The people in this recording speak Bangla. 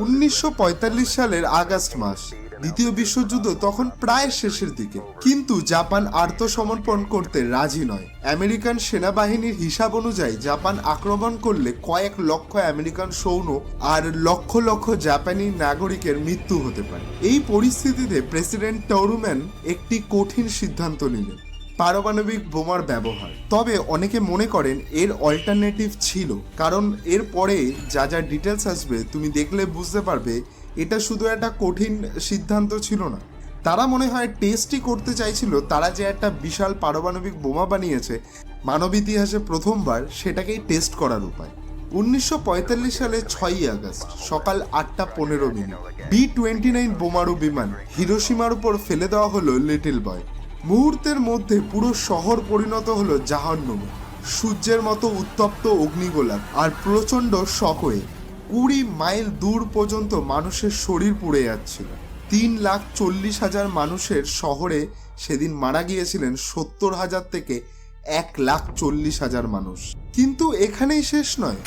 1945 সালের আগস্ট মাস। দ্বিতীয় বিশ্বযুদ্ধ তখন প্রায় শেষের দিকে, কিন্তু জাপান আত্মসমর্পণ করতে রাজি নয়। আমেরিকান সেনাবাহিনীর হিসাব অনুযায়ী জাপান আক্রমণ করলে কয়েক লক্ষ আমেরিকান সৈন্য আর লক্ষ লক্ষ জাপানি নাগরিকের মৃত্যু হতে পারে। এই পরিস্থিতিতে প্রেসিডেন্ট টরুম্যান একটি কঠিন সিদ্ধান্ত নিলেন, পারমাণবিক বোমার ব্যবহার। তবে অনেকে মনে করেন এর অল্টারনেটিভ ছিল, কারণ এর পরে যা যা ডিটেলস আসবে তুমি দেখলে বুঝতে পারবে এটা শুধু একটা কঠিন সিদ্ধান্ত ছিল না। তারা মনে হয় টেস্টই করতে চাইছিল তারা যে একটা বিশাল পারমাণবিক বোমা বানিয়েছে মানব ইতিহাসে প্রথমবার, সেটাকেই টেস্ট করার উপায়। 1945 সালে 6ই আগস্ট সকাল 8:15 B-29 বোমারু বিমান হিরোশিমার উপর ফেলে দেওয়া হলো লিটল বয়। মুহূর্তের মধ্যে পুরো শহর পরিণত হলো জাহান্নামে। সূর্যের মতো উত্তপ্ত অগ্নিগোলা আর প্রচণ্ড শকওয়ে 20 মাইল দূর পর্যন্ত মানুষের শরীর পুড়ে যাচ্ছিল। 3,40,000 মানুষের শহরে সেদিন মারা গিয়েছিলেন 70,000 থেকে 1,40,000 মানুষ। কিন্তু এখানেই শেষ নয়।